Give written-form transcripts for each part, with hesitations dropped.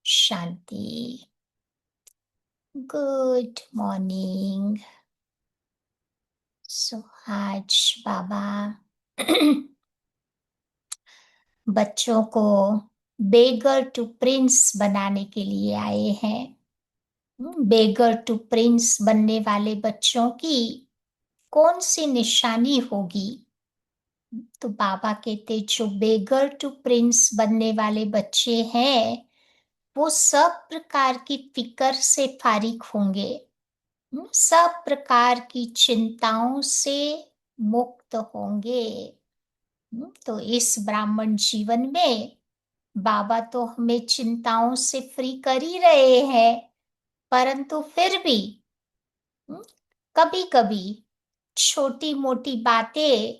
शांति। Good morning. सो आज बाबा बच्चों को बेगर टू प्रिंस बनाने के लिए आए हैं। बेगर टू प्रिंस बनने वाले बच्चों की कौन सी निशानी होगी? तो बाबा कहते जो बेगर टू प्रिंस बनने वाले बच्चे हैं वो सब प्रकार की फिक्र से फारिग होंगे। सब प्रकार की चिंताओं से मुक्त होंगे। तो इस ब्राह्मण जीवन में बाबा तो हमें चिंताओं से फ्री कर ही रहे हैं, परंतु फिर भी कभी कभी छोटी मोटी बातें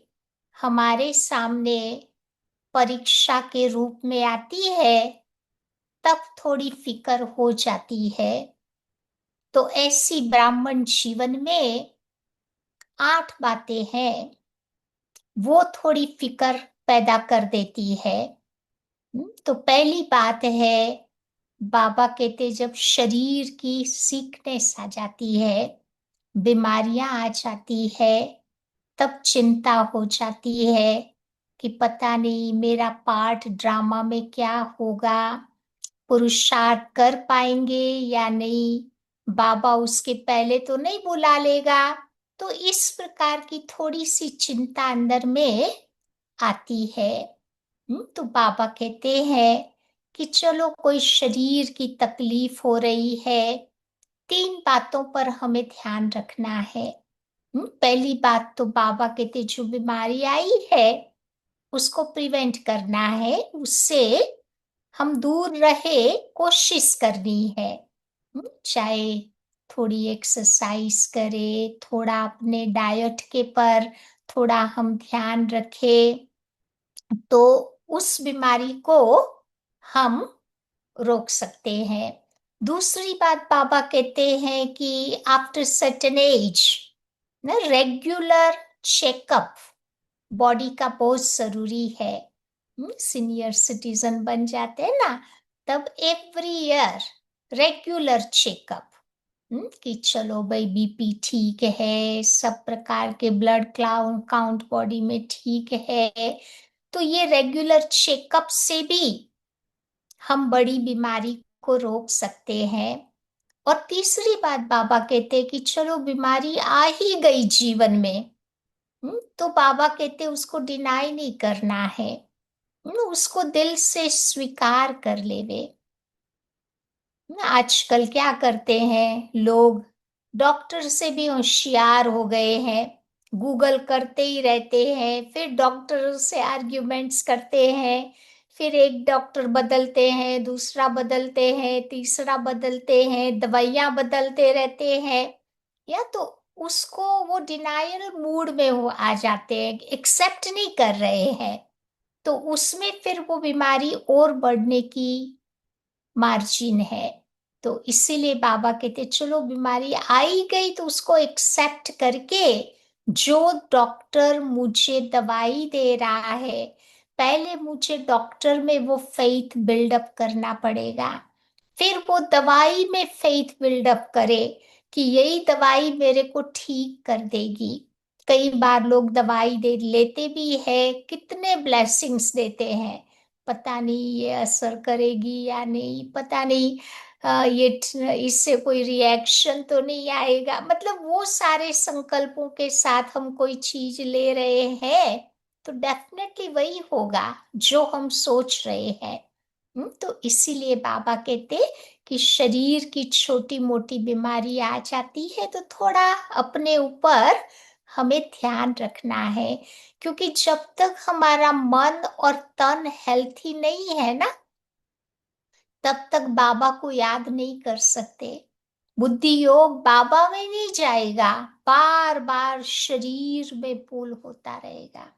हमारे सामने परीक्षा के रूप में आती है, तब थोड़ी फिक्र हो जाती है। तो ऐसी ब्राह्मण जीवन में 8 बातें हैं, वो थोड़ी फिक्र पैदा कर देती है। तो पहली बात है, बाबा कहते जब शरीर की सीकनेस आ जाती है, बीमारियां आ जाती है, तब चिंता हो जाती है कि पता नहीं मेरा पार्ट ड्रामा में क्या होगा, पुरुषार्थ कर पाएंगे या नहीं, बाबा उसके पहले तो नहीं बुला लेगा। तो इस प्रकार की थोड़ी सी चिंता अंदर में आती है। तो बाबा कहते हैं कि चलो कोई शरीर की तकलीफ हो रही है, 3 बातों पर हमें ध्यान रखना है। पहली बात तो बाबा कहते जो बीमारी आई है उसको प्रिवेंट करना है, उससे हम दूर रहे कोशिश करनी है। चाहे थोड़ी एक्सरसाइज करे, थोड़ा अपने डाइट के पर थोड़ा हम ध्यान रखें, तो उस बीमारी को हम रोक सकते हैं। दूसरी बात बाबा कहते हैं कि आफ्टर सर्टेन एज ना रेगुलर चेकअप बॉडी का बहुत जरूरी है। सीनियर सिटीजन बन जाते हैं ना, तब एवरी ईयर रेगुलर चेकअप, कि चलो भाई बीपी ठीक है, सब प्रकार के ब्लड काउंट बॉडी में ठीक है। तो ये रेगुलर चेकअप से भी हम बड़ी बीमारी को रोक सकते हैं। और तीसरी बात बाबा कहते हैं कि चलो बीमारी आ ही गई जीवन में, तो बाबा कहते हैं उसको डिनाई नहीं करना है, उसको दिल से स्वीकार कर लेवे। आजकल क्या करते हैं लोग, डॉक्टर से भी होशियार हो गए हैं, गूगल करते ही रहते हैं, फिर डॉक्टर से आर्ग्यूमेंट्स करते हैं, फिर एक डॉक्टर बदलते हैं, दूसरा बदलते हैं, तीसरा बदलते हैं, दवाइयां बदलते रहते हैं। या तो उसको वो डिनायल मूड में वो आ जाते हैं, एक्सेप्ट नहीं कर रहे हैं, तो उसमें फिर वो बीमारी और बढ़ने की मार्जिन है। तो इसीलिए बाबा कहते चलो बीमारी आई गई तो उसको एक्सेप्ट करके जो डॉक्टर मुझे दवाई दे रहा है, पहले मुझे डॉक्टर में वो फेथ बिल्डअप करना पड़ेगा, फिर वो दवाई में फेथ बिल्डअप करे कि यही दवाई मेरे को ठीक कर देगी। कई बार लोग दवाई दे लेते भी है, कितने ब्लेसिंग्स देते हैं, पता नहीं ये असर करेगी या नहीं, पता नहीं इससे कोई रिएक्शन तो नहीं आएगा, मतलब वो सारे संकल्पों के साथ हम कोई चीज ले रहे हैं तो डेफिनेटली वही होगा जो हम सोच रहे हैं। तो इसीलिए बाबा कहते कि शरीर की छोटी मोटी बीमारी आ जाती है तो थोड़ा अपने ऊपर हमें ध्यान रखना है, क्योंकि जब तक हमारा मन और तन हेल्थी नहीं है ना, तब तक बाबा को याद नहीं कर सकते। बुद्धि योग बाबा में नहीं जाएगा, बार बार शरीर में पुल होता रहेगा।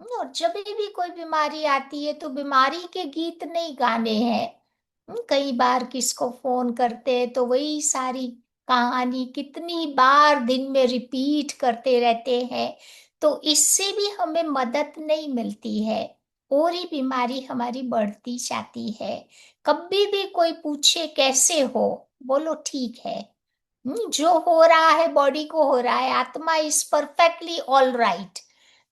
और जब भी कोई बीमारी आती है तो बीमारी के गीत नहीं गाने हैं। कई बार किसको फोन करते हैं तो वही सारी कहानी कितनी बार दिन में रिपीट करते रहते हैं, तो इससे भी हमें मदद नहीं मिलती है। और ही बीमारी हमारी बढ़ती जाती है। कभी भी कोई पूछे कैसे हो, बोलो ठीक है। जो हो रहा है बॉडी को हो रहा है, आत्मा इज परफेक्टली ऑल राइट।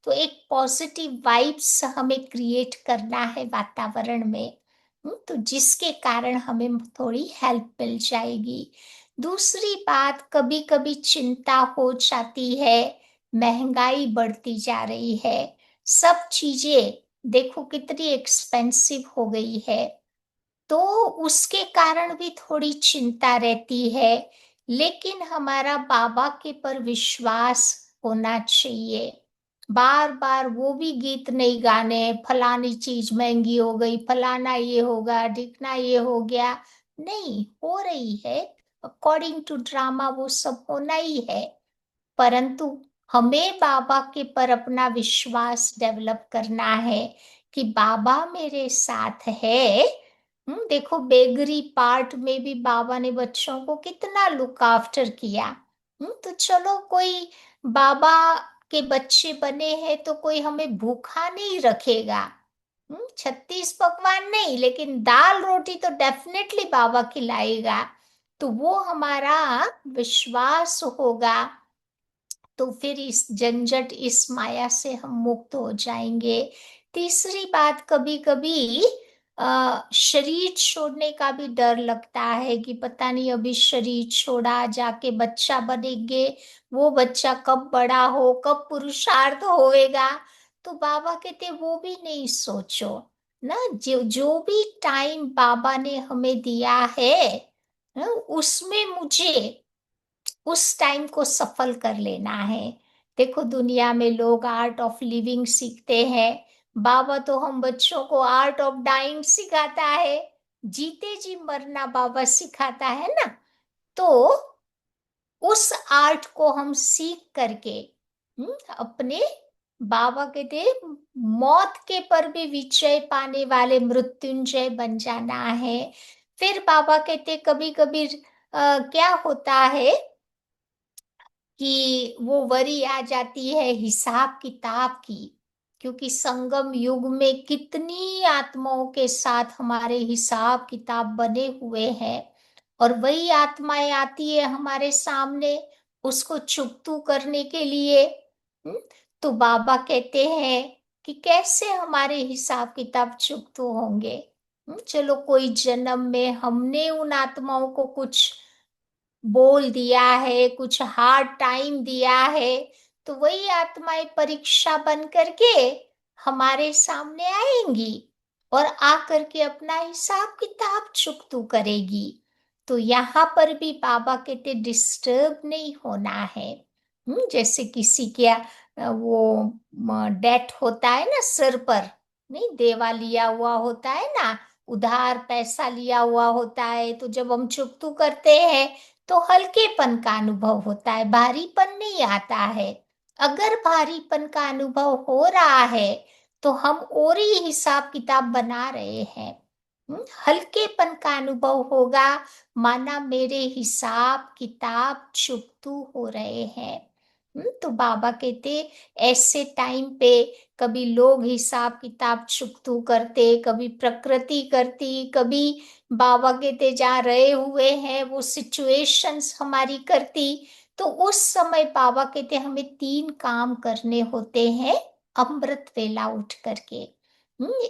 तो एक पॉजिटिव वाइब्स हमें क्रिएट करना है वातावरण में। तो जिसके कारण हमें थोड़ी हेल्प मिल जाएगी। दूसरी बात, कभी कभी चिंता हो जाती है, महंगाई बढ़ती जा रही है, सब चीजें देखो कितनी एक्सपेंसिव हो गई है, तो उसके कारण भी थोड़ी चिंता रहती है। लेकिन हमारा बाबा के पर विश्वास होना चाहिए। बार बार वो भी गीत नहीं गाने, फलानी चीज महंगी हो गई, फलाना ये होगा, ढिकना ये हो गया। नहीं हो रही है, अकॉर्डिंग टू ड्रामा वो सब होना ही है। परंतु हमें बाबा के पर अपना विश्वास डेवलप करना है कि बाबा मेरे साथ है। देखो बेगरी पार्ट में भी बाबा ने बच्चों को कितना लुक आफ्टर किया। तो चलो कोई बाबा के बच्चे बने हैं तो कोई हमें भूखा नहीं रखेगा। 36 पकवान नहीं, लेकिन दाल रोटी तो डेफिनेटली बाबा खिलाएगा। तो वो हमारा विश्वास होगा, तो फिर इस झंझट, इस माया से हम मुक्त हो जाएंगे। तीसरी बात, कभी कभी शरीर छोड़ने का भी डर लगता है कि पता नहीं अभी शरीर छोड़ा, जाके बच्चा बनेंगे, वो बच्चा कब बड़ा हो, कब पुरुषार्थ होएगा। तो बाबा कहते वो भी नहीं सोचो ना, जो जो भी टाइम बाबा ने हमें दिया है उसमें मुझे उस टाइम को सफल कर लेना है। देखो दुनिया में लोग आर्ट ऑफ लिविंग सीखते हैं, बाबा तो हम बच्चों को आर्ट ऑफ डाइंग सिखाता है, जीते जी मरना बाबा सिखाता है ना। तो उस आर्ट को हम सीख करके अपने, बाबा कहते मौत के पर भी विजय पाने वाले मृत्युंजय बन जाना है। फिर बाबा कहते कभी कभी क्या होता है कि वो वरी आ जाती है हिसाब किताब की, क्योंकि संगम युग में कितनी आत्माओं के साथ हमारे हिसाब किताब बने हुए हैं, और वही आत्माएं आती है हमारे सामने उसको चुकतू करने के लिए। हम्म, तो बाबा कहते हैं कि कैसे हमारे हिसाब किताब चुकतू होंगे। चलो कोई जन्म में हमने उन आत्माओं को कुछ बोल दिया है, कुछ हार्ड टाइम दिया है, तो वही आत्माएं परीक्षा बन करके हमारे सामने आएंगी और आकर के अपना हिसाब किताब चुकतू करेगी। तो यहाँ पर भी बाबा कहते डिस्टर्ब नहीं होना है। जैसे किसी क्या वो डेट होता है ना सिर पर, नहीं देवा लिया हुआ होता है ना, उधार पैसा लिया हुआ होता है, तो जब हम चुकतू करते हैं तो हल्केपन का अनुभव होता है, भारीपन नहीं आता है। अगर भारीपन का अनुभव हो रहा है तो हम और ही हिसाब किताब बना रहे हैं। हल्केपन का अनुभव होगा, माना मेरे हिसाब किताब चुकतू हो रहे हैं। तो बाबा कहते ऐसे टाइम पे कभी लोग हिसाब किताब चुकतू करते, कभी प्रकृति करती, कभी बाबा कहते जहाँ रहे हुए हैं वो सिचुएशंस हमारी करती। तो उस समय बाबा कहते हमें 3 काम करने होते हैं अमृत वेला उठ करके।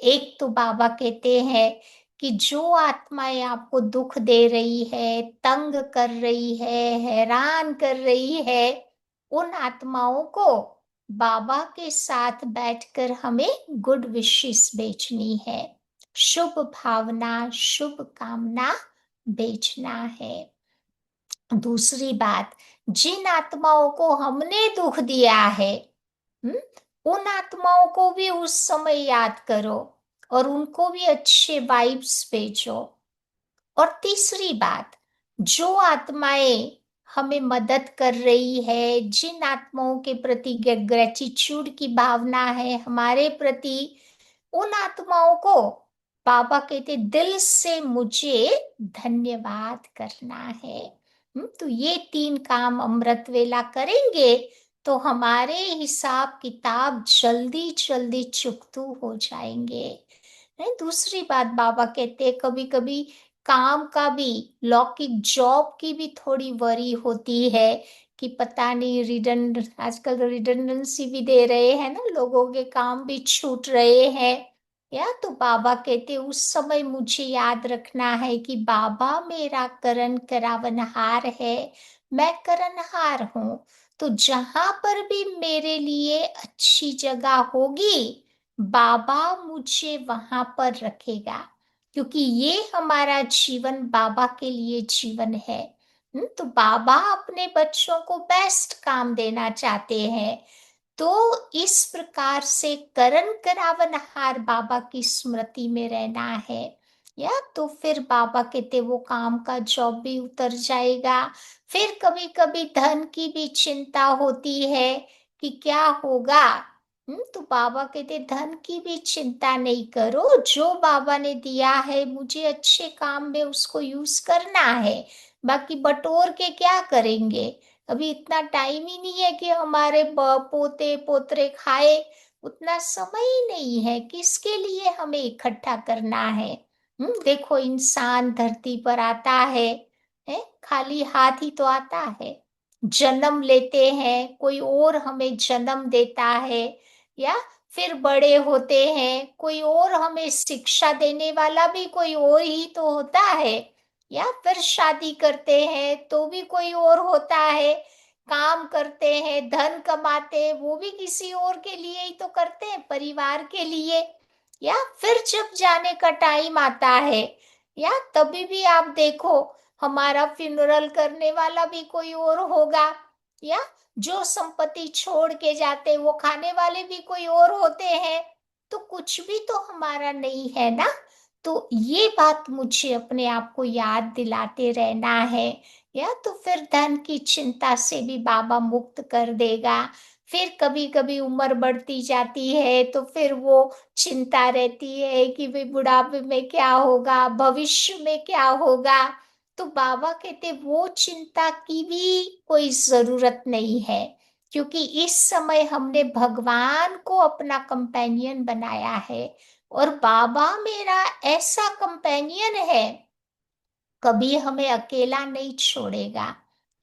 एक तो बाबा कहते हैं कि जो आत्माएं आपको दुख दे रही है, तंग कर रही है, हैरान कर रही है, उन आत्माओं को बाबा के साथ बैठकर हमें गुड विशेस बेचनी है, शुभ भावना, शुभ कामना बेचना है। दूसरी बात, जिन आत्माओं को हमने दुख दिया है, हम्म, उन आत्माओं को भी उस समय याद करो और उनको भी अच्छे वाइब्स भेजो। और तीसरी बात, जो आत्माएं हमें मदद कर रही है, जिन आत्माओं के प्रति ग्रेटिट्यूड की भावना है हमारे प्रति, उन आत्माओं को बाबा कहते दिल से मुझे धन्यवाद करना है। तो ये 3 काम अमृत वेला करेंगे तो हमारे हिसाब किताब जल्दी जल्दी चुकतू हो जाएंगे। नहीं, दूसरी बात बाबा कहते हैं कभी कभी काम का भी, लौकिक जॉब की भी थोड़ी वरी होती है कि पता नहीं रिडंड आजकल तो रिडंडेंसी भी दे रहे हैं ना, लोगों के काम भी छूट रहे हैं। या तो बाबा कहते उस समय मुझे याद रखना है कि बाबा मेरा करण करावनहार है, मैं करनहार हूँ। तो जहां पर भी मेरे लिए अच्छी जगह होगी, बाबा मुझे वहां पर रखेगा, क्योंकि ये हमारा जीवन बाबा के लिए जीवन है। तो बाबा अपने बच्चों को बेस्ट काम देना चाहते हैं। तो इस प्रकार से करण करावनहार बाबा की स्मृति में रहना है। या तो फिर बाबा कहते वो काम का जॉब भी उतर जाएगा। फिर कभी कभी धन की भी चिंता होती है कि क्या होगा। तो बाबा कहते धन की भी चिंता नहीं करो, जो बाबा ने दिया है मुझे अच्छे काम में उसको यूज करना है, बाकी बटोर के क्या करेंगे। अभी इतना टाइम ही नहीं है कि हमारे पोते पोतरे खाए, उतना समय ही नहीं है, किसके लिए हमें इकट्ठा करना है। देखो इंसान धरती पर आता है, खाली हाथ ही तो आता है। जन्म लेते हैं, कोई और हमें जन्म देता है, या फिर बड़े होते हैं, कोई और हमें शिक्षा देने वाला भी कोई और ही तो होता है। या फिर शादी करते हैं तो भी कोई और होता है, काम करते हैं धन कमाते हैं वो भी किसी और के लिए ही तो करते हैं, परिवार के लिए। या फिर जब जाने का टाइम आता है, या तभी भी आप देखो हमारा फ्यूनरल करने वाला भी कोई और होगा, या जो संपत्ति छोड़ के जाते वो खाने वाले भी कोई और होते हैं। तो कुछ भी तो हमारा नहीं है ना। तो ये बात मुझे अपने आप को याद दिलाते रहना है। या तो फिर धन की चिंता से भी बाबा मुक्त कर देगा। फिर कभी कभी उम्र बढ़ती जाती है तो फिर वो चिंता रहती है कि भाई बुढ़ापे में क्या होगा, भविष्य में क्या होगा। तो बाबा कहते वो चिंता की भी कोई जरूरत नहीं है, क्योंकि इस समय हमने भगवान को अपना कंपेनियन बनाया है। और बाबा मेरा ऐसा कंपेनियन है, कभी हमें अकेला नहीं छोड़ेगा।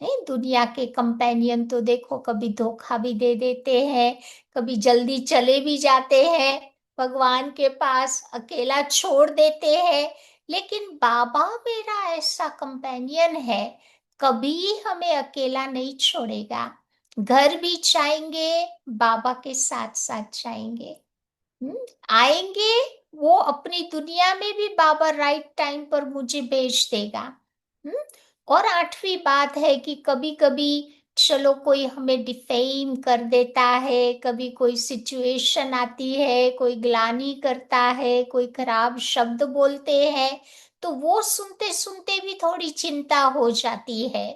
नहीं, दुनिया के कंपेनियन तो देखो कभी धोखा भी दे देते हैं, कभी जल्दी चले भी जाते हैं भगवान के पास, अकेला छोड़ देते हैं। लेकिन बाबा मेरा ऐसा कंपेनियन है, कभी हमें अकेला नहीं छोड़ेगा। घर भी जाएंगे, बाबा के साथ साथ जाएंगे। हम्म, आएंगे, वो अपनी दुनिया में भी बाबा राइट टाइम पर मुझे भेज देगा। हम्म, और आठवीं बात है कि कभी कभी चलो कोई हमें डिफेम कर देता है, कभी कोई सिचुएशन आती है, कोई ग्लानि करता है, कोई खराब शब्द बोलते हैं, तो वो सुनते सुनते भी थोड़ी चिंता हो जाती है।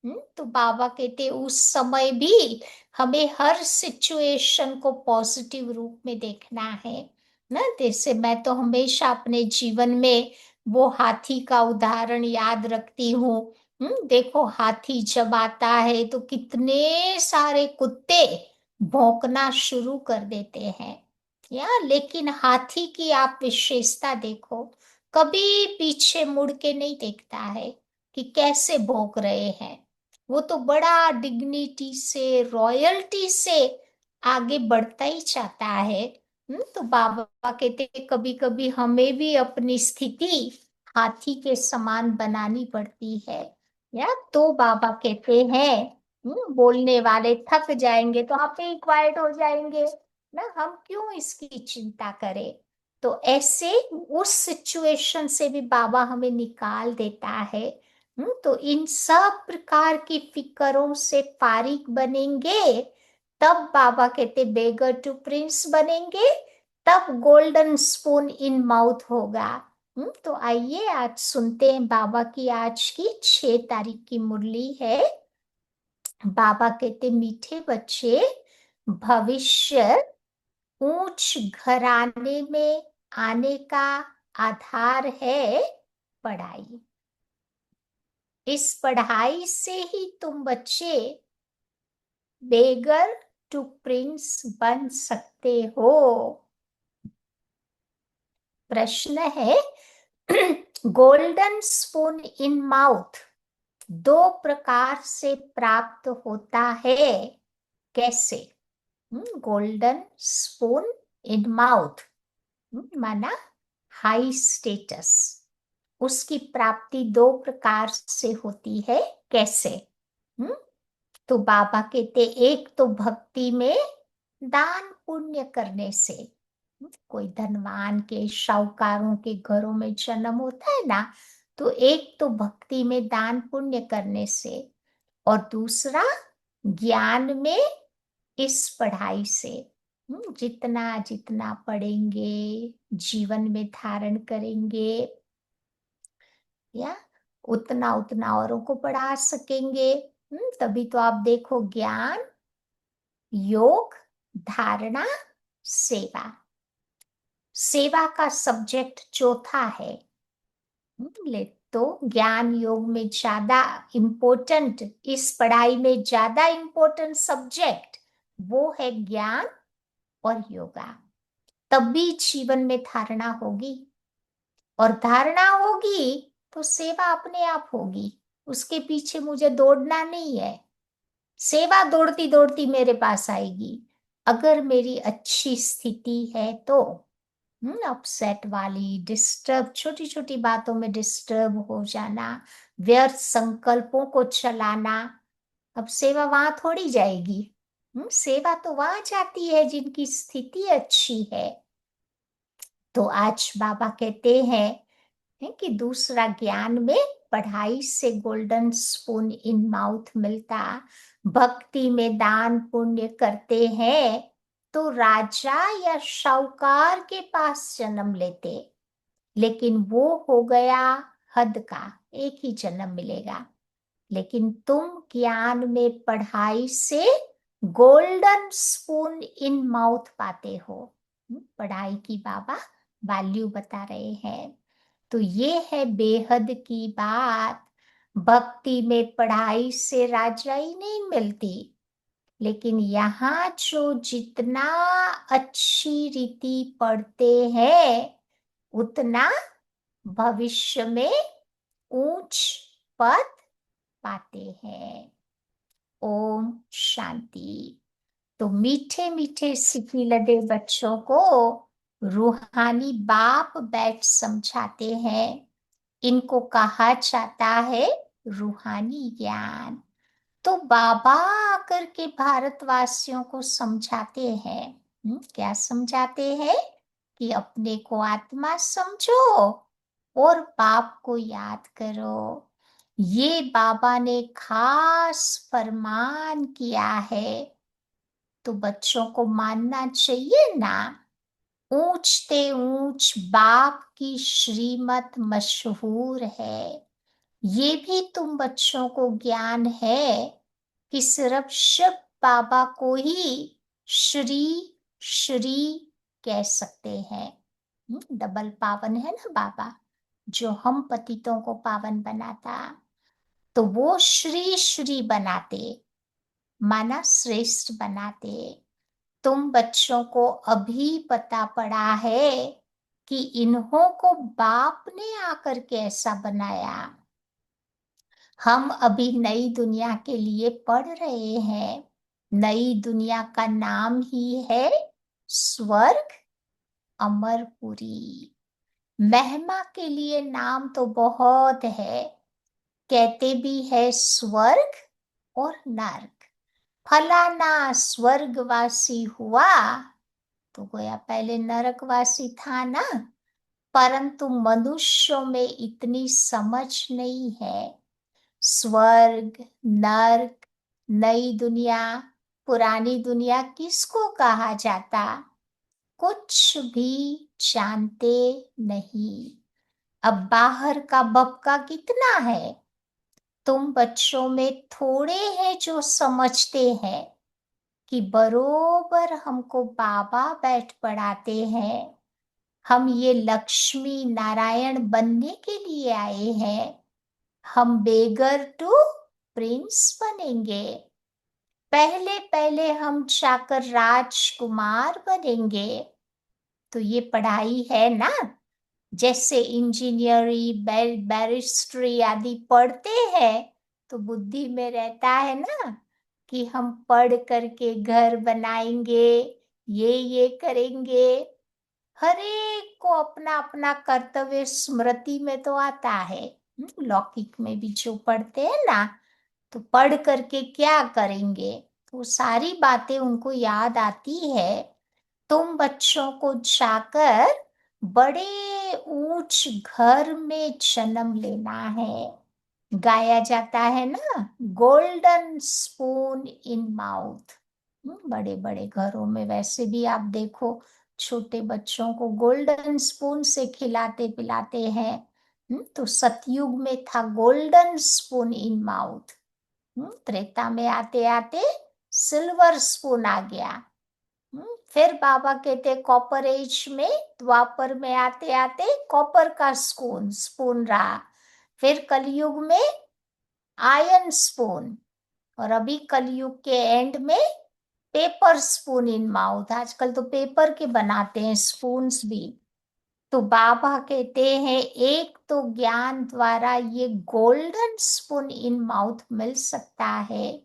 तो बाबा कहते उस समय भी हमें हर सिचुएशन को पॉजिटिव रूप में देखना है ना। जैसे मैं तो हमेशा अपने जीवन में वो हाथी का उदाहरण याद रखती हूँ। देखो हाथी जब आता है तो कितने सारे कुत्ते भौंकना शुरू कर देते हैं। या लेकिन हाथी की आप विशेषता देखो, कभी पीछे मुड़ के नहीं देखता है कि कैसे भौंक रहे हैं। वो तो बड़ा डिग्निटी से, रॉयल्टी से आगे बढ़ता ही चाहता है। तो बाबा कहते कभी कभी हमें भी अपनी स्थिति हाथी के समान बनानी पड़ती है। या तो बाबा कहते हैं बोलने वाले थक जाएंगे तो आप ही क्वाइट हो जाएंगे ना, हम क्यों इसकी चिंता करें। तो ऐसे उस सिचुएशन से भी बाबा हमें निकाल देता है। तो इन सब प्रकार की फिक्रों से फारिग बनेंगे, तब बाबा कहते बेगर टू प्रिंस बनेंगे, तब गोल्डन स्पून इन माउथ होगा। तो आइए आज सुनते हैं बाबा की आज की 6 तारीख की मुरली है। बाबा कहते मीठे बच्चे, भविष्य ऊंच घराने में आने का आधार है पढ़ाई। इस पढ़ाई से ही तुम बच्चे बेगर टू प्रिंस बन सकते हो? प्रश्न है, गोल्डन स्पून इन माउथ दो प्रकार से प्राप्त होता है, कैसे? गोल्डन स्पून इन माउथ माना हाई स्टेटस, उसकी प्राप्ति दो प्रकार से होती है, कैसे? हम्म तो बाबा कहते, एक तो भक्ति में दान पुण्य करने से। कोई धनवान के शाहूकारों के घरों में जन्म होता है ना, तो एक तो भक्ति में दान पुण्य करने से, और दूसरा ज्ञान में इस पढ़ाई से। जितना जितना पढ़ेंगे, जीवन में धारण करेंगे, या उतना उतना औरों को पढ़ा सकेंगे। तभी तो आप देखो, ज्ञान, योग, धारणा, सेवा। सेवा का सब्जेक्ट चौथा है। ले तो ज्ञान योग में ज्यादा इम्पोर्टेंट, इस पढ़ाई में ज्यादा इम्पोर्टेंट सब्जेक्ट वो है ज्ञान और योगा। तब भी जीवन में धारणा होगी, और धारणा होगी तो सेवा अपने आप होगी। उसके पीछे मुझे दौड़ना नहीं है, सेवा दौड़ती दौड़ती मेरे पास आएगी। अगर मेरी अच्छी स्थिति है तो। अपसेट वाली, डिस्टर्ब, छोटी छोटी बातों में डिस्टर्ब हो जाना, व्यर्थ संकल्पों को चलाना, अब सेवा वहां थोड़ी जाएगी। सेवा तो वहां जाती है जिनकी स्थिति अच्छी है। तो आज बाबा कहते हैं है कि दूसरा ज्ञान में पढ़ाई से गोल्डन स्पून इन माउथ मिलता, भक्ति में दान पुण्य करते हैं तो राजा या शाहूकार के पास जन्म लेते, लेकिन वो हो गया हद का, एक ही जन्म मिलेगा। लेकिन तुम ज्ञान में पढ़ाई से गोल्डन स्पून इन माउथ पाते हो। पढ़ाई की बाबा वैल्यू बता रहे हैं। तो ये है बेहद की बात। भक्ति में पढ़ाई से राजाई नहीं मिलती, लेकिन यहाँ जो जितना अच्छी रीति पढ़ते हैं, उतना भविष्य में ऊंच पद पाते हैं। ओम शांति। तो मीठे मीठे सिखी लदे बच्चों को रूहानी बाप बैठ समझाते हैं। इनको कहा जाता है रूहानी ज्ञान। तो बाबा आकर के भारतवासियों को समझाते हैं। क्या समझाते हैं? कि अपने को आत्मा समझो और बाप को याद करो। ये बाबा ने खास फरमान किया है, तो बच्चों को मानना चाहिए ना। ऊंचते ऊंच बाप की श्रीमत मशहूर है। ये भी तुम बच्चों को ज्ञान है कि सिर्फ शिव बाबा को ही श्री श्री कह सकते हैं। डबल पावन है ना बाबा, जो हम पतितों को पावन बनाता, तो वो श्री श्री बनाते, माना श्रेष्ठ बनाते। तुम बच्चों को अभी पता पड़ा है कि इन्हों को बाप ने आकर के ऐसा बनाया। हम अभी नई दुनिया के लिए पढ़ रहे हैं। नई दुनिया का नाम ही है स्वर्ग अमरपुरी। महिमा के लिए नाम तो बहुत है, कहते भी है स्वर्ग और नर्क। फलाना स्वर्गवासी हुआ तो गोया पहले नरकवासी था ना। परंतु मनुष्यों में इतनी समझ नहीं है। स्वर्ग, नर्क, नई दुनिया, पुरानी दुनिया किसको कहा जाता, कुछ भी जानते नहीं। अब बाहर का बपका कितना है। तुम बच्चों में थोड़े हैं जो समझते हैं कि बरोबर हमको बाबा बैठ पढ़ाते हैं। हम ये लक्ष्मी नारायण बनने के लिए आए हैं। हम बेगर टू प्रिंस बनेंगे। पहले पहले हम जाकर राजकुमार बनेंगे। तो ये पढ़ाई है ना, जैसे इंजीनियरिंग बैरिस्ट्री आदि पढ़ते हैं, तो बुद्धि में रहता है ना कि हम पढ़ करके घर बनाएंगे, ये करेंगे। हर एक को अपना अपना कर्तव्य स्मृति में तो आता है। लौकिक में भी जो पढ़ते हैं ना, तो पढ़ करके क्या करेंगे, तो सारी बातें उनको याद आती है। तुम बच्चों को जाकर बड़े ऊंच घर में जन्म लेना है। गाया जाता है ना, गोल्डन स्पून इन माउथ। बड़े बड़े घरों में वैसे भी आप देखो, छोटे बच्चों को गोल्डन स्पून से खिलाते पिलाते हैं। तो सतयुग में था golden spoon in mouth. Treta में आते आते सिल्वर स्पून आ गया। फिर बाबा कहते कॉपर एज में, द्वापर में आते आते कॉपर का स्पून स्पून रहा। फिर कलयुग में आयरन स्पून, और अभी कलयुग के एंड में पेपर स्पून इन माउथ। आजकल तो पेपर के बनाते हैं स्पून्स भी। तो बाबा कहते हैं एक तो ज्ञान द्वारा ये गोल्डन स्पून इन माउथ मिल सकता है,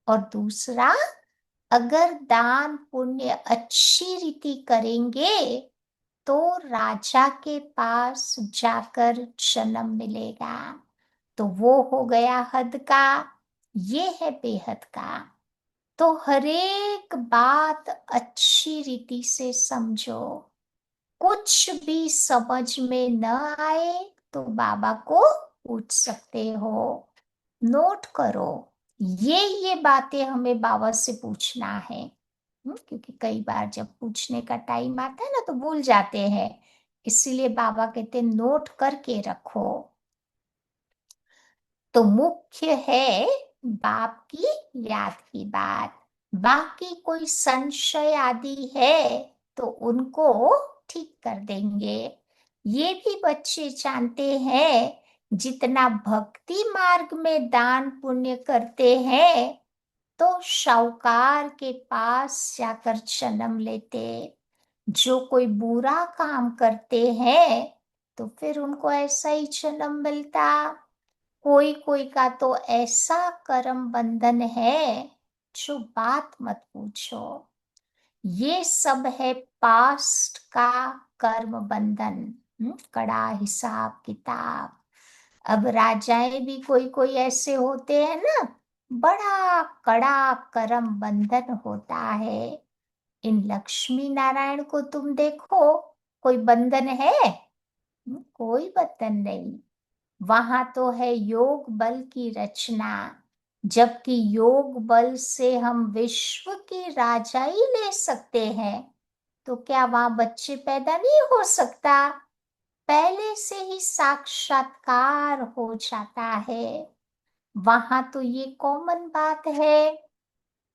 और दूसरा, अगर दान पुण्य अच्छी रीति करेंगे तो राजा के पास जाकर जन्म मिलेगा। तो वो हो गया हद का, ये है बेहद का। तो हरेक बात अच्छी रीति से समझो। कुछ भी समझ में न आए तो बाबा को पूछ सकते हो, नोट करो। ये बातें हमें बाबा से पूछना है। क्योंकि कई बार जब पूछने का टाइम आता है ना, तो भूल जाते हैं। इसीलिए बाबा कहते हैं नोट करके रखो। तो मुख्य है बाप की याद की बात। बाकी कोई संशय आदि है तो उनको ठीक कर देंगे। ये भी बच्चे जानते हैं, जितना भक्ति मार्ग में दान पुण्य करते हैं तो शाहूकार के पास जाकर जन्म लेते। जो कोई बुरा काम करते हैं तो फिर उनको ऐसा ही जन्म मिलता। कोई कोई का तो ऐसा कर्म बंधन है, जो बात मत पूछो। ये सब है पास्ट का कर्म बंधन। कड़ा हिसाब किताब। अब राजाएं भी कोई कोई ऐसे होते हैं ना, बड़ा कड़ा कर्म बंधन होता है। इन लक्ष्मी नारायण को तुम देखो, कोई बंधन है? कोई बंधन नहीं। वहां तो है योग बल की रचना। जबकि योग बल से हम विश्व की राजाई ले सकते हैं, तो क्या वहां बच्चे पैदा नहीं हो सकता? पहले से ही साक्षात्कार हो जाता है। वहां तो ये कॉमन बात है।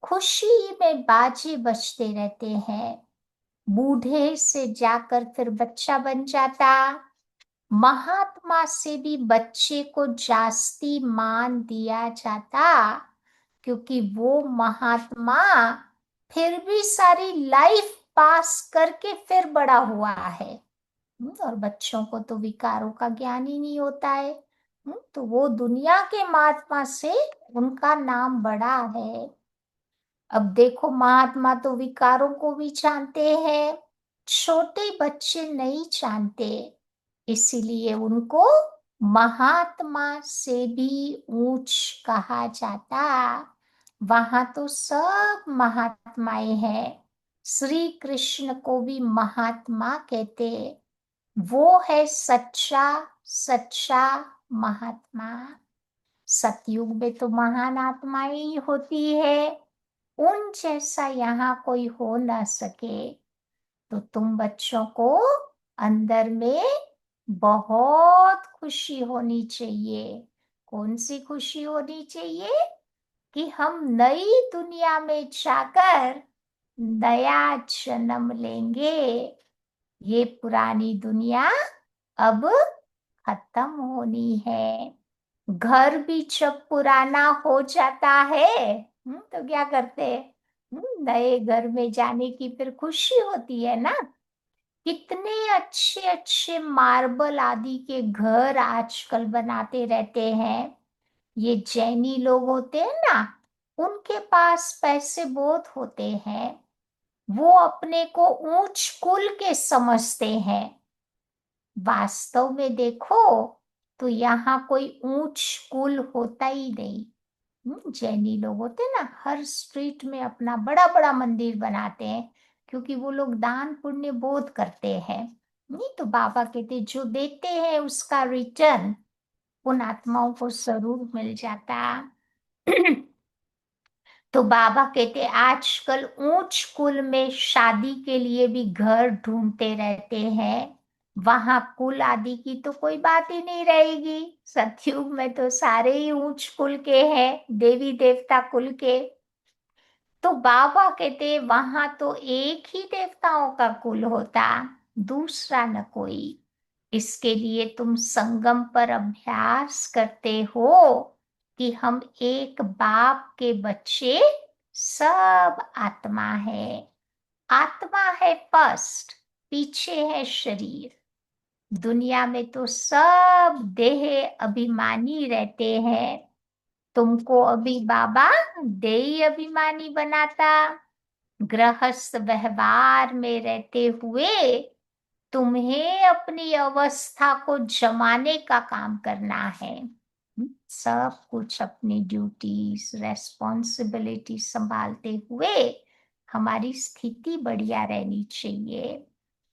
खुशी में बाजे बजते रहते हैं। बूढ़े से जाकर फिर बच्चा बन जाता। महात्मा से भी बच्चे को जास्ती मान दिया जाता, क्योंकि वो महात्मा फिर भी सारी लाइफ पास करके फिर बड़ा हुआ है। और बच्चों को तो विकारों का ज्ञान ही नहीं होता है। तो वो दुनिया के महात्मा से उनका नाम बड़ा है। अब देखो, महात्मा तो विकारों को भी जानते हैं, छोटे बच्चे नहीं जानते। इसीलिए उनको महात्मा से भी ऊंच कहा जाता। वहां तो सब महात्माएं हैं। श्री कृष्ण को भी महात्मा कहते। वो है सच्चा सच्चा महात्मा। सतयुग में तो महान आत्माएं ही होती है। उन जैसा यहाँ कोई हो ना सके। तो तुम बच्चों को अंदर में बहुत खुशी होनी चाहिए। कौन सी खुशी होनी चाहिए? कि हम नई दुनिया में जाकर नया जन्म लेंगे। ये पुरानी दुनिया अब खत्म होनी है। घर भी जब पुराना हो जाता है, तो क्या करते हैं? नए घर में जाने की फिर खुशी होती है ना। कितने अच्छे अच्छे मार्बल आदि के घर आजकल बनाते रहते हैं। ये जैनी लोग होते हैं ना, उनके पास पैसे बहुत होते हैं। वो अपने को ऊंच कुल के समझते हैं। वास्तव में देखो तो यहाँ कोई ऊंच कुल होता ही नहीं। जैनी लोग होते हैं ना, हर स्ट्रीट में अपना बड़ा बड़ा मंदिर बनाते हैं, क्योंकि वो लोग दान पुण्य बहुत करते हैं। नहीं तो बाबा कहते जो देते हैं उसका रिटर्न उन आत्माओं को जरूर मिल जाता। तो बाबा कहते आजकल ऊंच कुल में शादी के लिए भी घर ढूंढते रहते हैं। वहां कुल आदि की तो कोई बात ही नहीं रहेगी। सतयुग में तो सारे ही ऊंच कुल के हैं, देवी देवता कुल के। तो बाबा कहते वहां तो एक ही देवताओं का कुल होता, दूसरा न कोई। इसके लिए तुम संगम पर अभ्यास करते हो कि हम एक बाप के बच्चे सब आत्मा है। आत्मा है फर्स्ट, पीछे है शरीर। दुनिया में तो सब देह अभिमानी रहते हैं। तुमको अभी बाबा देह अभिमानी बनाता। गृहस्थ व्यवहार में रहते हुए तुम्हें अपनी अवस्था को जमाने का काम करना है। सब कुछ अपनी ड्यूटीज रेस्पॉन्सिबिलिटी संभालते हुए हमारी स्थिति बढ़िया रहनी चाहिए।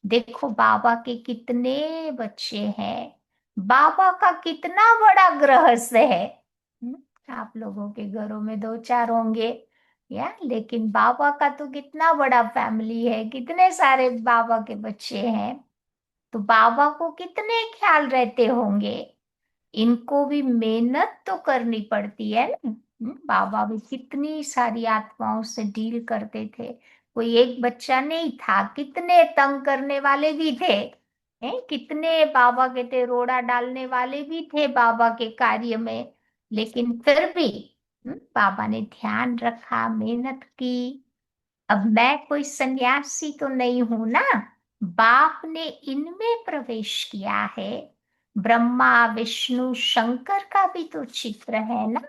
देखो बाबा के कितने बच्चे हैं, बाबा का कितना बड़ा गृहस्थ है। हम्म, आप लोगों के घरों में दो चार होंगे या, लेकिन बाबा का तो कितना बड़ा फैमिली है, कितने सारे बाबा के बच्चे हैं। तो बाबा को कितने ख्याल रहते होंगे। इनको भी मेहनत तो करनी पड़ती है ना। बाबा भी कितनी सारी आत्माओं से डील करते थे। कोई एक बच्चा नहीं था, कितने तंग करने वाले भी थे। कितने बाबा के थे रोड़ा डालने वाले भी थे बाबा के कार्य में। लेकिन फिर भी बाबा ने ध्यान रखा, मेहनत की। अब मैं कोई सन्यासी तो नहीं हूं ना, बाप ने इनमें प्रवेश किया है। ब्रह्मा विष्णु शंकर का भी तो चित्र है ना।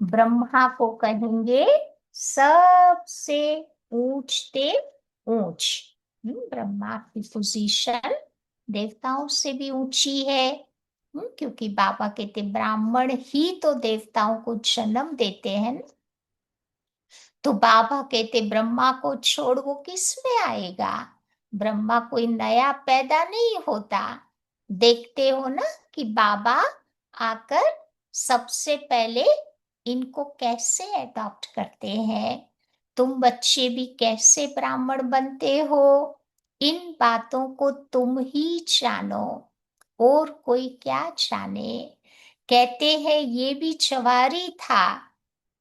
ब्रह्मा को कहेंगे सबसे ऊंचते ऊंच। ब्रह्मा की पोजीशन देवताओं से भी ऊंची है। क्योंकि बाबा कहते ब्राह्मण ही तो देवताओं को जन्म देते हैं ना। तो बाबा कहते ब्रह्मा को छोड़ वो किस में आएगा। ब्रह्मा कोई नया पैदा नहीं होता। देखते हो ना कि बाबा आकर सबसे पहले इनको कैसे अडॉप्ट करते हैं। तुम बच्चे भी कैसे ब्राह्मण बनते हो, इन बातों को तुम ही जानो, और कोई क्या जाने। कहते हैं ये भी जवारी था,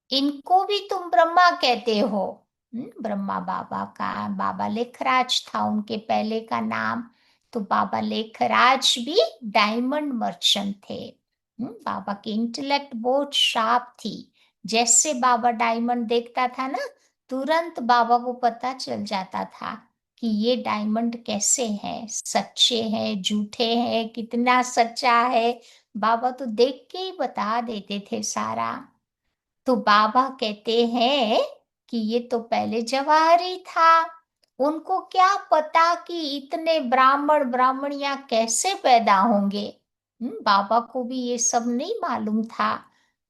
इनको भी तुम ब्रह्मा कहते हो। ब्रह्मा बाबा का, बाबा लेखराज था उनके पहले का नाम। तो बाबा लेखराज भी डायमंड मर्चेंट थे। बाबा की इंटेलेक्ट बहुत शार्प थी। जैसे बाबा डायमंड देखता था ना, तुरंत बाबा को पता चल जाता था कि ये डायमंड कैसे हैं, सच्चे हैं झूठे हैं, कितना सच्चा है। बाबा तो देख के ही बता देते थे सारा। तो बाबा कहते हैं कि ये तो पहले जवाहरी था। उनको क्या पता कि इतने ब्राह्मण ब्राह्मणियां कैसे पैदा होंगे। बाबा को भी ये सब नहीं मालूम था।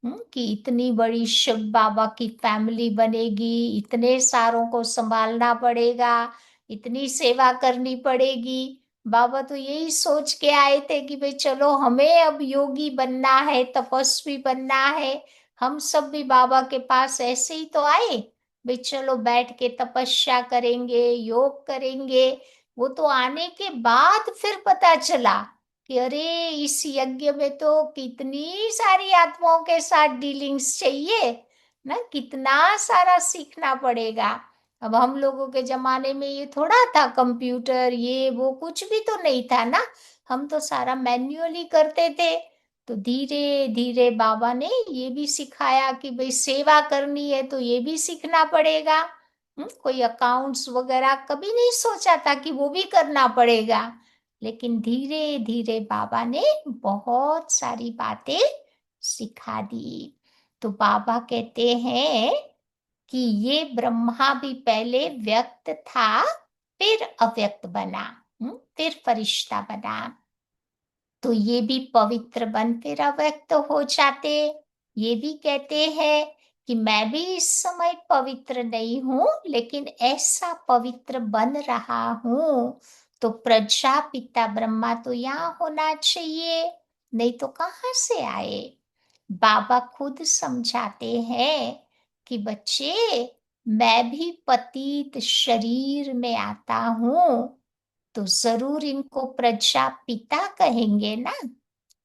कि इतनी बड़ी शिव बाबा की फैमिली बनेगी, इतने सारों को संभालना पड़ेगा, इतनी सेवा करनी पड़ेगी। बाबा तो यही सोच के आए थे कि भाई चलो हमें अब योगी बनना है, तपस्वी बनना है। हम सब भी बाबा के पास ऐसे ही तो आए, भाई चलो बैठ के तपस्या करेंगे, योग करेंगे। वो तो आने के बाद फिर पता चला कि अरे इस यज्ञ में तो कितनी सारी आत्माओं के साथ डीलिंग्स चाहिए ना, कितना सारा सीखना पड़ेगा। अब हम लोगों के जमाने में ये थोड़ा था कंप्यूटर, ये वो कुछ भी तो नहीं था ना। हम तो सारा मैन्युअली करते थे। तो धीरे धीरे बाबा ने ये भी सिखाया कि भाई सेवा करनी है तो ये भी सीखना पड़ेगा। कोई अकाउंट्स वगैरह कभी नहीं सोचा था कि वो भी करना पड़ेगा, लेकिन धीरे धीरे बाबा ने बहुत सारी बातें सिखा दी। तो बाबा कहते हैं कि ये ब्रह्मा भी पहले व्यक्त था, फिर अव्यक्त बना, फिर फरिश्ता बना। तो ये भी पवित्र बन फिर अव्यक्त हो जाते। ये भी कहते हैं कि मैं भी इस समय पवित्र नहीं हूं, लेकिन ऐसा पवित्र बन रहा हूं, तो प्रजापिता ब्रह्मा तो यहाँ होना चाहिए, नहीं तो कहाँ से आए। बाबा खुद समझाते हैं कि बच्चे, मैं भी पतित शरीर में आता हूं, तो जरूर इनको प्रजापिता कहेंगे ना,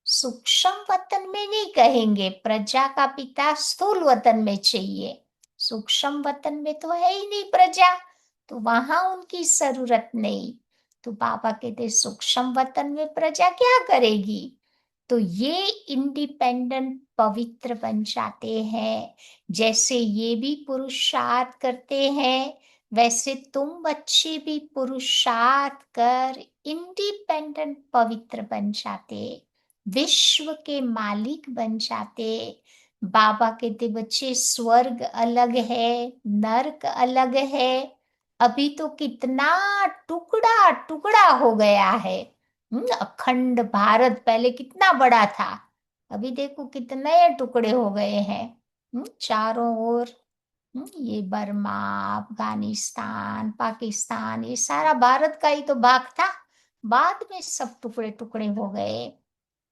सूक्ष्म वतन में नहीं कहेंगे। प्रजा का पिता स्थूल वतन में चाहिए, सूक्ष्म वतन में तो है ही नहीं प्रजा, तो वहां उनकी जरूरत नहीं। तो बाबा कहते सूक्ष्म वतन में प्रजा क्या करेगी। तो ये इंडिपेंडेंट पवित्र बन जाते हैं। जैसे ये भी पुरुषार्थ करते हैं, वैसे तुम बच्चे भी पुरुषार्थ कर इंडिपेंडेंट पवित्र बन जाते, विश्व के मालिक बन जाते। बाबा कहते बच्चे स्वर्ग अलग है, नरक अलग है। अभी तो कितना टुकड़ा टुकड़ा हो गया है। अखंड भारत पहले कितना बड़ा था, अभी देखो कितने टुकड़े हो गए हैं। चारों ओर ये बर्मा, अफगानिस्तान, पाकिस्तान, ये सारा भारत का ही तो भाग था, बाद में सब टुकड़े टुकड़े हो गए।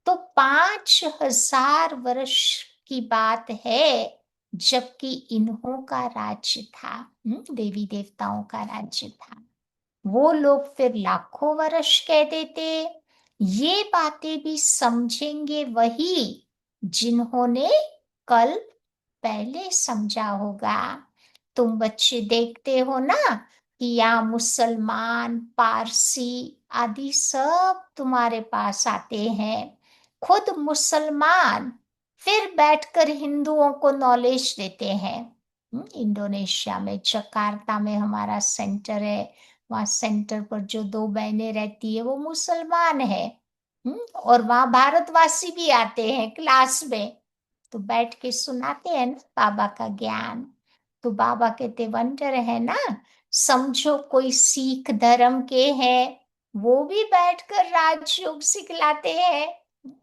तो 5,000 वर्ष की बात है, जबकि इन्हों का राज्य था, देवी देवताओं का राज्य था। वो लोग फिर लाखों वर्ष कह देते। ये बातें भी समझेंगे वही जिन्होंने कल पहले समझा होगा। तुम बच्चे देखते हो ना कि यहाँ मुसलमान, पारसी आदि सब तुम्हारे पास आते हैं। खुद मुसलमान फिर बैठकर हिंदुओं को नॉलेज देते हैं। इंडोनेशिया में जकार्ता में हमारा सेंटर है, वहाँ सेंटर पर जो 2 बहनें रहती है वो मुसलमान है। और वहाँ भारतवासी भी आते हैं क्लास में, तो बैठ के सुनाते हैं ना बाबा का ज्ञान। तो बाबा कहते वंडर है ना, समझो कोई सिख धर्म के हैं, वो भी बैठकर राजयोग सिखलाते हैं।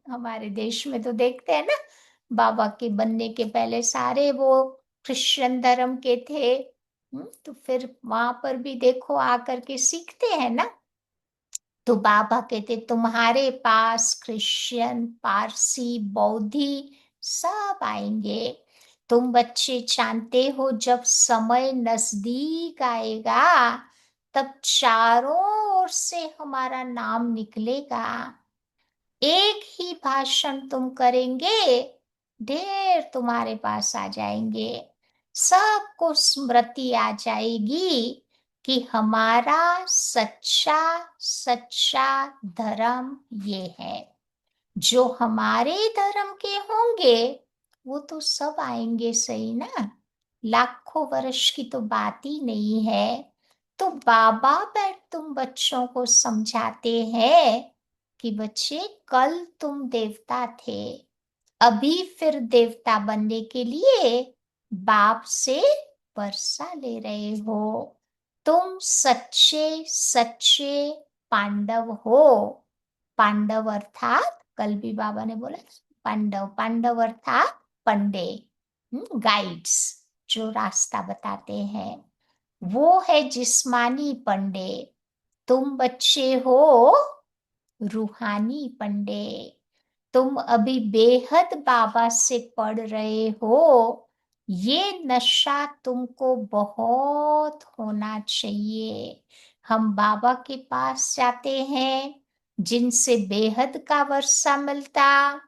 हमारे देश में तो देखते हैं ना, बाबा के बनने के पहले सारे वो क्रिश्चियन धर्म के थे। तो फिर वहां पर भी देखो आकर के सीखते हैं ना। तो बाबा कहते तुम्हारे पास क्रिश्चियन, पारसी, बौद्धि सब आएंगे। तुम बच्चे जानते हो जब समय नजदीक आएगा, तब चारों ओर से हमारा नाम निकलेगा। एक ही भाषण तुम करेंगे, ढेर तुम्हारे पास आ जाएंगे। सबको स्मृति आ जाएगी कि हमारा सच्चा सच्चा धर्म ये है। जो हमारे धर्म के होंगे वो तो सब आएंगे, सही ना। लाखों वर्ष की तो बात ही नहीं है। तो बाबा बैठ तुम बच्चों को समझाते हैं कि बच्चे कल तुम देवता थे, अभी फिर देवता बनने के लिए बाप से वर्षा ले रहे हो। तुम सच्चे सच्चे पांडव हो। पांडव अर्थात कल भी बाबा ने बोला पांडव, पांडव अर्थात पंडे, गाइड्स, जो रास्ता बताते हैं, वो है जिस्मानी पंडे। तुम बच्चे हो रूहानी पंडे। तुम अभी बेहद बाबा से पढ़ रहे हो, ये नशा तुमको बहुत होना चाहिए। हम बाबा के पास जाते हैं, जिनसे बेहद का वर्षा मिलता,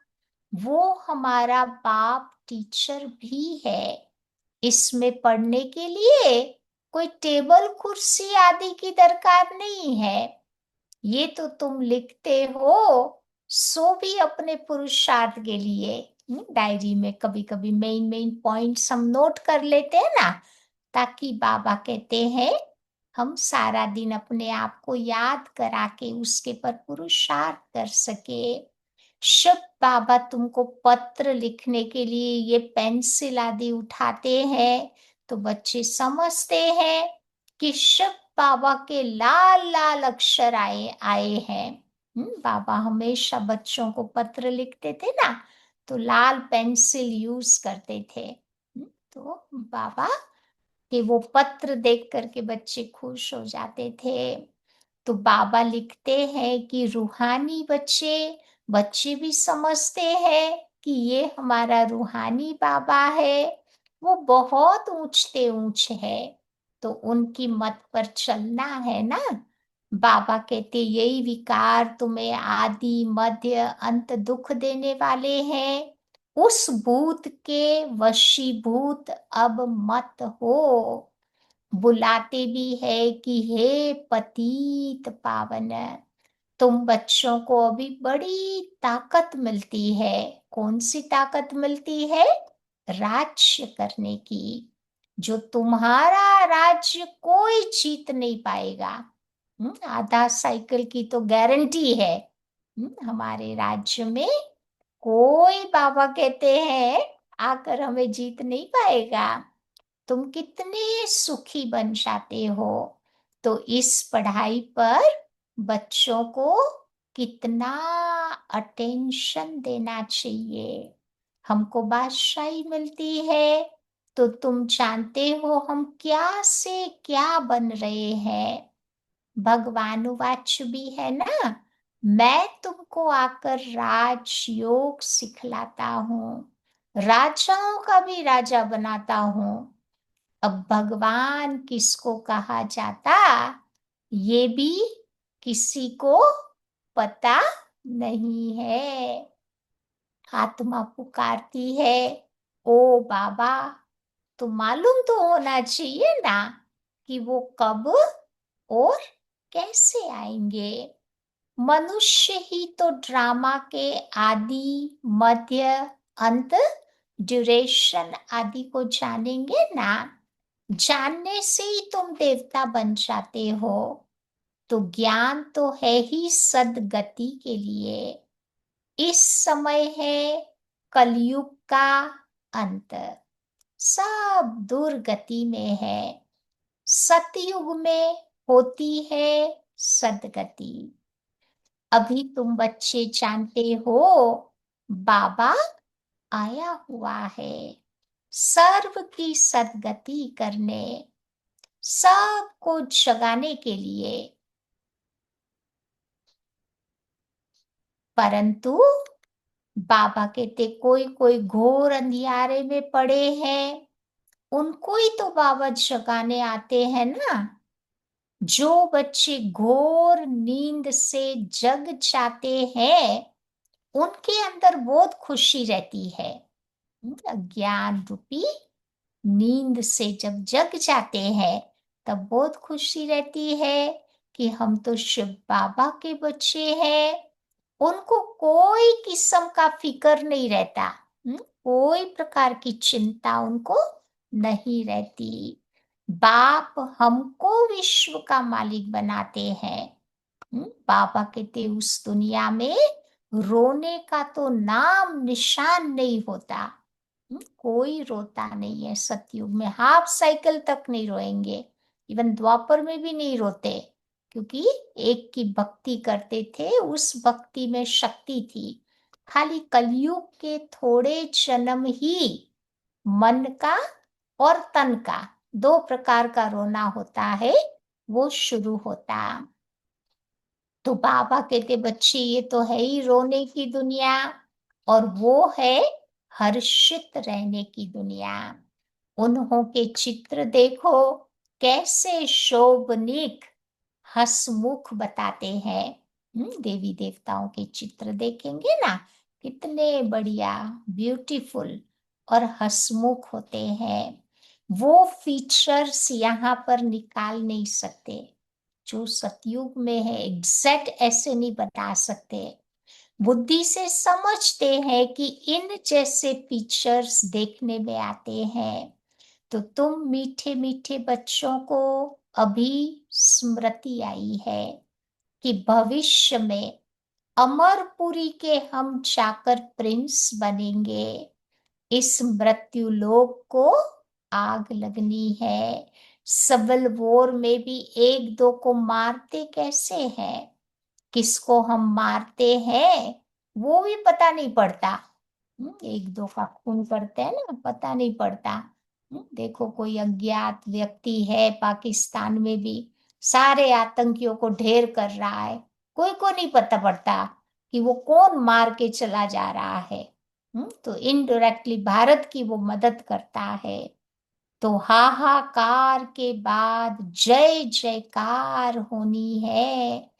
वो हमारा बाप टीचर भी है। इसमें पढ़ने के लिए कोई टेबल कुर्सी आदि की दरकार नहीं है। ये तो तुम लिखते हो, सो भी अपने पुरुषार्थ के लिए डायरी में कभी कभी मेन मेन पॉइंट्स हम नोट कर लेते हैं ना, ताकि बाबा कहते हैं हम सारा दिन अपने आप को याद करा के उसके पर पुरुषार्थ कर सके। जब बाबा तुमको पत्र लिखने के लिए ये पेंसिल आदि उठाते हैं, तो बच्चे समझते हैं कि शिव बाबा के लाल लाल अक्षर आए आए हैं। बाबा हमेशा बच्चों को पत्र लिखते थे ना, तो लाल पेंसिल यूज करते थे। तो बाबा के वो पत्र देख करके बच्चे खुश हो जाते थे। तो बाबा लिखते हैं कि रूहानी बच्चे बच्चे भी समझते हैं कि ये हमारा रूहानी बाबा है, वो बहुत ऊंचते ऊंच है, तो उनकी मत पर चलना है ना। बाबा कहते यही विकार तुम्हें आदि मध्य अंत दुख देने वाले हैं, उस भूत के वशीभूत अब मत हो। बुलाते भी है कि हे पतित पावन, तुम बच्चों को अभी बड़ी ताकत मिलती है। कौन सी ताकत मिलती है? राज्य करने की। जो तुम्हारा राज्य कोई जीत नहीं पाएगा। आधा साइकिल की तो गारंटी है। हमारे राज्य में कोई, बाबा कहते हैं, आकर हमें जीत नहीं पाएगा। तुम कितने सुखी बन जाते हो। तो इस पढ़ाई पर बच्चों को कितना अटेंशन देना चाहिए। हमको बादशाही मिलती है, तो तुम जानते हो हम क्या से क्या बन रहे हैं। भगवानुवाच भी है ना, मैं तुमको आकर राजयोग सिखलाता हूँ, राजाओं का भी राजा बनाता हूँ। अब भगवान किसको कहा जाता, ये भी किसी को पता नहीं है। आत्मा पुकारती है, ओ बाबा, तो मालूम तो होना चाहिए ना कि वो कब और कैसे आएंगे। मनुष्य ही तो ड्रामा के आदि मध्य अंत ड्यूरेशन आदि को जानेंगे ना। जानने से ही तुम देवता बन जाते हो। तो ज्ञान तो है ही सदगति के लिए। इस समय है कलयुग का अंत, सब दुर्गति में है। सतयुग में होती है सदगति। अभी तुम बच्चे जानते हो बाबा आया हुआ है सर्व की सदगति करने, सबको जगाने के लिए। परंतु बाबा कहते कोई कोई घोर अंधियारे में पड़े हैं, उनको ही तो बाबा जगाने आते हैं ना। जो बच्चे घोर नींद से जग जाते हैं, उनके अंदर बहुत खुशी रहती है। अज्ञान रूपी नींद से जब जग जाते हैं, तब बहुत खुशी रहती है कि हम तो शिव बाबा के बच्चे हैं। उनको कोई किस्म का फिक्र नहीं रहता। कोई प्रकार की चिंता उनको नहीं रहती। बाप हमको विश्व का मालिक बनाते हैं। बाबा कहते उस दुनिया में रोने का तो नाम निशान नहीं होता। कोई रोता नहीं है सतयुग में, हाफ साइकिल तक नहीं रोएंगे। इवन द्वापर में भी नहीं रोते, क्योंकि एक की भक्ति करते थे, उस भक्ति में शक्ति थी। खाली कलयुग के थोड़े जन्म ही मन का और तन का दो प्रकार का रोना होता है, वो शुरू होता। तो बाबा कहते बच्चे ये तो है ही रोने की दुनिया, और वो है हर्षित रहने की दुनिया। उन्हों के चित्र देखो कैसे शोभनीक हंसमुख बताते हैं। देवी देवताओं के चित्र देखेंगे ना, कितने बढ़िया ब्यूटीफुल और हंसमुख होते हैं। वो फीचर्स यहाँ पर निकाल नहीं सकते। जो सतयुग में है एग्जैक्ट ऐसे नहीं बता सकते। बुद्धि से समझते हैं कि इन जैसे पिक्चर्स देखने में आते हैं। तो तुम मीठे मीठे बच्चों को अभी स्मृति आई है कि भविष्य में अमरपुरी के हम जाकर प्रिंस बनेंगे। इस मृत्यु लोक को आग लगनी है। सिविल वॉर में भी एक दो को मारते कैसे हैं, किसको हम मारते हैं वो भी पता नहीं पड़ता। एक दो का खून करते हैं ना, पता नहीं पड़ता। देखो कोई अज्ञात व्यक्ति है पाकिस्तान में भी, सारे आतंकियों को ढेर कर रहा है, कोई को नहीं पता पड़ता कि वो कौन मार के चला जा रहा है। तो इनडायरेक्टली भारत की वो मदद करता है। तो हाहाकार के बाद जय जयकार होनी है।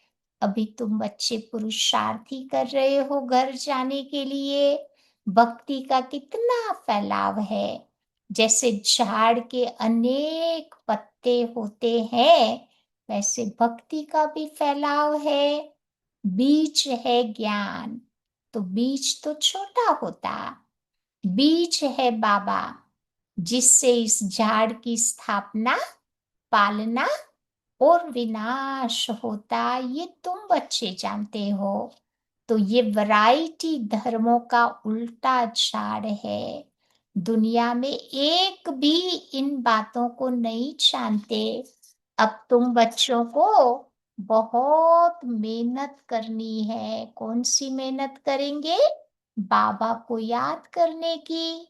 अभी तुम बच्चे पुरुषार्थी कर रहे हो घर जाने के लिए। भक्ति का कितना फैलाव है। जैसे झाड़ के अनेक पत्ते होते हैं, वैसे भक्ति का भी फैलाव है। बीज है ज्ञान, तो बीज तो छोटा होता, बीज है बाबा, जिससे इस झाड़ की स्थापना, पालना और विनाश होता, ये तुम बच्चे जानते हो। तो ये वैरायटी धर्मों का उल्टा झाड़ है। दुनिया में एक भी इन बातों को नहीं जानते। अब तुम बच्चों को बहुत मेहनत करनी है। कौन सी मेहनत करेंगे? बाबा को याद करने की,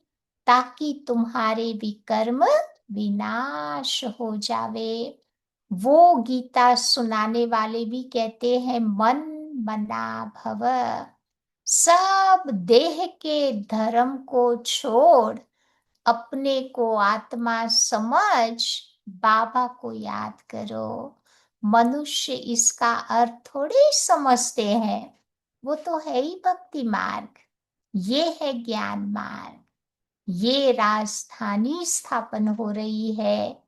ताकि तुम्हारे विकर्म विनाश हो जावे। वो गीता सुनाने वाले भी कहते हैं मन मना भव। सब देह के धर्म को छोड़, अपने को आत्मा समझ, बाबा को याद करो। मनुष्य इसका अर्थ थोड़े ही समझते हैं। वो तो है ही भक्ति मार्ग, ये है ज्ञान मार्ग। ये राजधानी स्थापन हो रही है।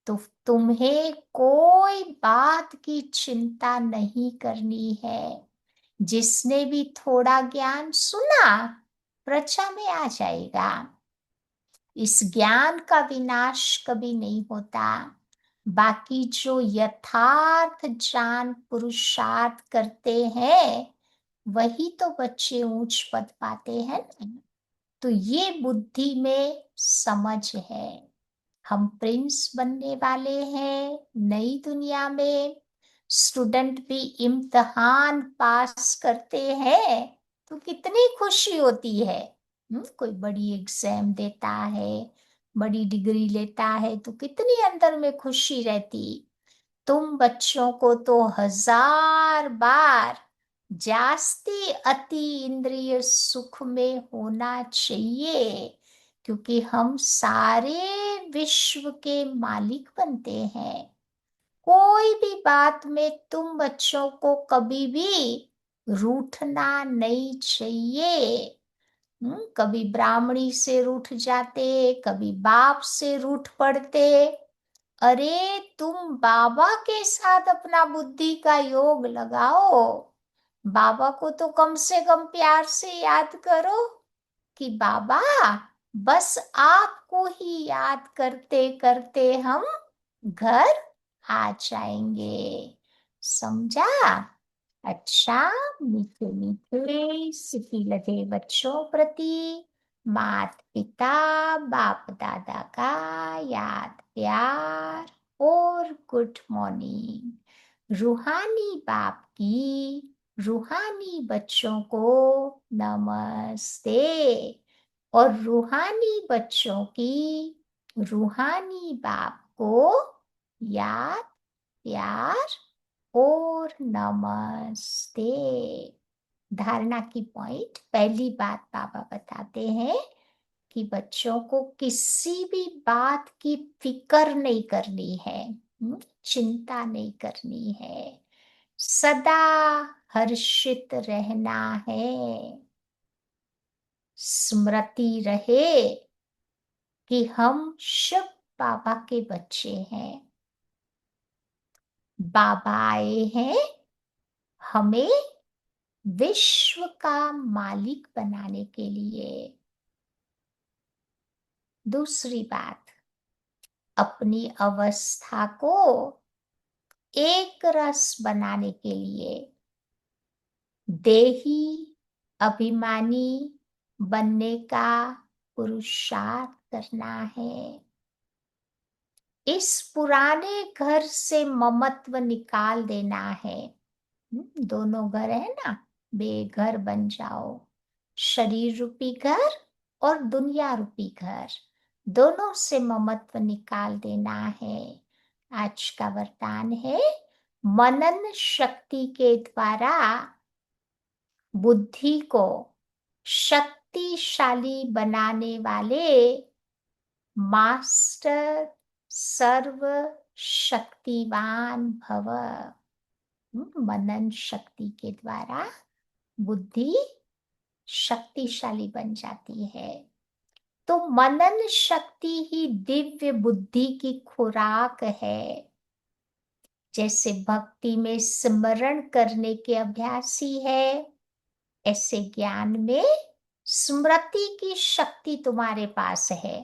तो तुम्हें कोई बात की चिंता नहीं करनी है। जिसने भी थोड़ा ज्ञान सुना, प्रजा में आ जाएगा। इस ज्ञान का विनाश कभी नहीं होता। बाकी जो यथार्थ जान पुरुषार्थ करते हैं, वही तो बच्चे ऊंच पद पाते हैं ना। तो ये बुद्धि में समझ है। हम प्रिंस बनने वाले हैं नई दुनिया में। स्टूडेंट भी इम्तिहान पास करते हैं तो कितनी खुशी होती है। कोई बड़ी एग्जाम देता है, बड़ी डिग्री लेता है, तो कितनी अंदर में खुशी रहती। तुम बच्चों को तो 1000 बार जास्ती अति इंद्रिय सुख में होना चाहिए, क्योंकि हम सारे विश्व के मालिक बनते हैं। कोई भी बात में तुम बच्चों को कभी भी रूठना नहीं चाहिए। कभी ब्राह्मणी से रूठ जाते, कभी बाप से रूठ पड़ते। अरे तुम बाबा के साथ अपना बुद्धि का योग लगाओ। बाबा को तो कम से कम प्यार से याद करो कि बाबा, बस आपको ही याद करते करते हम घर आ जाएंगे। समझा? अच्छा, मीठे मीठे सिटी लगे बच्चों प्रति मात पिता बाप दादा का याद प्यार और गुड मॉर्निंग। रूहानी बाप की रूहानी बच्चों को नमस्ते, और रूहानी बच्चों की रूहानी बाप को याद प्यार और नमस्ते। धारणा की पॉइंट, पहली बात बाबा बताते हैं कि बच्चों को किसी भी बात की फिक्र नहीं करनी है। चिंता नहीं करनी है। सदा हर्षित रहना है। स्मृति रहे कि हम शिव बाबा के बच्चे हैं। बाबा आए हैं हमें विश्व का मालिक बनाने के लिए। दूसरी बात, अपनी अवस्था को एक रस बनाने के लिए देही अभिमानी बनने का पुरुषार्थ करना है। इस पुराने घर से ममत्व निकाल देना है। दोनों घर है ना, बेघर बन जाओ। शरीर रूपी घर और दुनिया रूपी घर, दोनों से ममत्व निकाल देना है। आज का वरदान है, मनन शक्ति के द्वारा बुद्धि को शक्तिशाली बनाने वाले मास्टर सर्व शक्तिवान भव। मनन शक्ति के द्वारा बुद्धि शक्तिशाली बन जाती है। तो मनन शक्ति ही दिव्य बुद्धि की खुराक है। जैसे भक्ति में स्मरण करने के अभ्यासी है, ऐसे ज्ञान में स्मृति की शक्ति तुम्हारे पास है।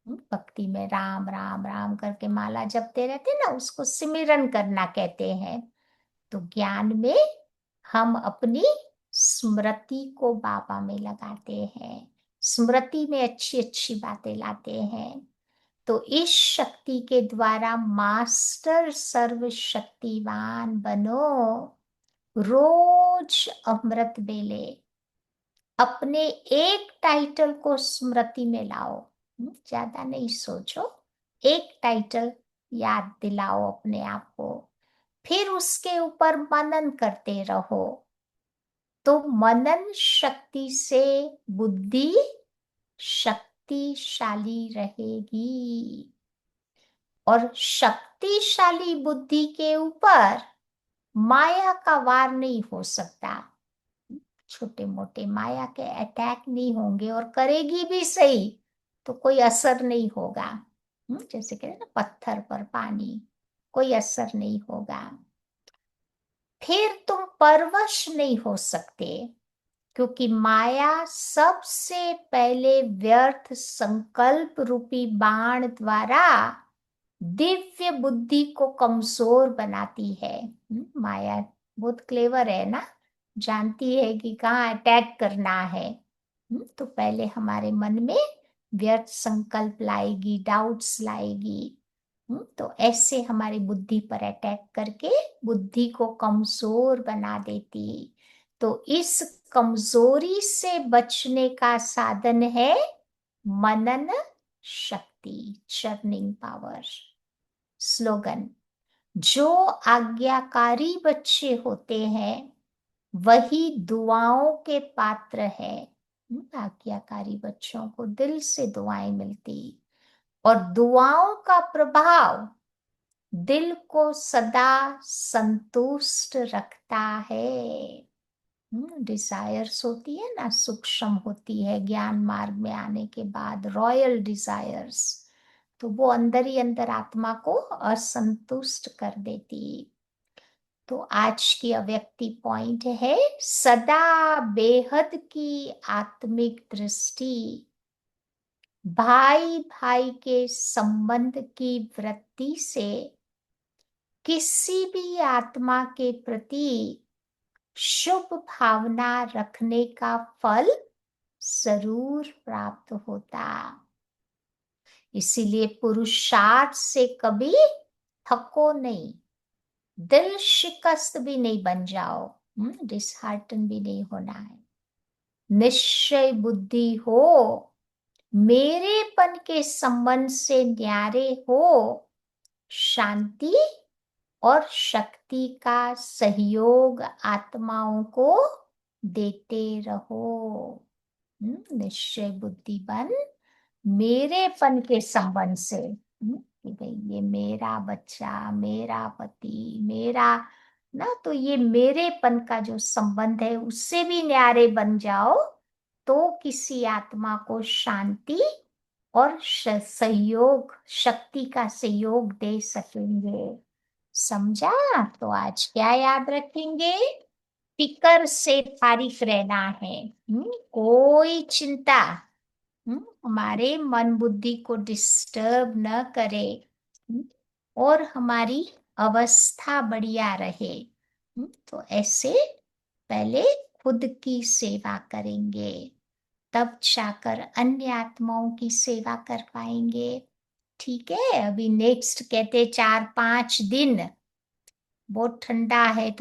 भक्ति में राम राम राम करके माला जपते रहते ना, उसको सिमरन करना कहते हैं। तो ज्ञान में हम अपनी स्मृति को बाबा में लगाते हैं, स्मृति में अच्छी अच्छी बातें लाते हैं। तो इस शक्ति के द्वारा मास्टर सर्वशक्तिवान बनो। रोज अमृत बेले अपने एक टाइटल को स्मृति में लाओ। ज्यादा नहीं सोचो, एक टाइटल याद दिलाओ अपने आप को, फिर उसके ऊपर मनन करते रहो। तो मनन शक्ति से बुद्धि शक्तिशाली रहेगी, और शक्तिशाली बुद्धि के ऊपर माया का वार नहीं हो सकता। छोटे मोटे माया के अटैक नहीं होंगे, और करेगी भी सही तो कोई असर नहीं होगा। जैसे कहते हैं ना, पत्थर पर पानी, कोई असर नहीं होगा। फिर तुम परवश नहीं हो सकते, क्योंकि माया सबसे पहले व्यर्थ संकल्प रूपी बाण द्वारा दिव्य बुद्धि को कमजोर बनाती है। माया बहुत क्लेवर है ना, जानती है कि कहाँ अटैक करना है। तो पहले हमारे मन में व्यर्थ संकल्प लाएगी, डाउट्स लाएगी। तो ऐसे हमारी बुद्धि पर अटैक करके बुद्धि को कमजोर बना देती। तो इस कमजोरी से बचने का साधन है मनन शक्ति, चर्निंग पावर। स्लोगन, जो आज्ञाकारी बच्चे होते हैं वही दुआओं के पात्र है। आज्ञाकारी बच्चों को दिल से दुआएं मिलती, और दुआओं का प्रभाव दिल को सदा संतुष्ट रखता है। डिजायर्स होती है ना, सूक्ष्म होती है ज्ञान मार्ग में आने के बाद, रॉयल डिजायर्स, तो वो अंदर ही अंदर आत्मा को असंतुष्ट कर देती। तो आज की अव्यक्ति पॉइंट है, सदा बेहद की आत्मिक दृष्टि, भाई भाई के संबंध की वृत्ति से किसी भी आत्मा के प्रति शुभ भावना रखने का फल जरूर प्राप्त होता। इसीलिए पुरुषार्थ से कभी थको नहीं, दिल शिकस्त भी नहीं बन जाओ, डिसहार्टन भी नहीं होना है। निश्चय बुद्धि हो, मेरेपन के संबंध से न्यारे हो, शांति और शक्ति का सहयोग आत्माओं को देते रहो। निश्चय बुद्धि बन मेरेपन के संबंध से, कि भाई ये मेरा बच्चा, मेरा पति, मेरा ना, तो ये मेरेपन का जो संबंध है उससे भी न्यारे बन जाओ, तो किसी आत्मा को शांति और सहयोग, शक्ति का सहयोग दे सकेंगे। समझा? तो आज क्या याद रखेंगे? फिकर से फारिग रहना है। कोई चिंता हमारे मन बुद्धि को डिस्टर्ब न करे। हम्म, और हमारी अवस्था बढ़िया रहे। तो ऐसे पहले खुद की सेवा करेंगे, तब जाकर अन्य आत्माओं की सेवा कर पाएंगे। ठीक है, अभी नेक्स्ट कहते 4-5 दिन बहुत ठंडा है तो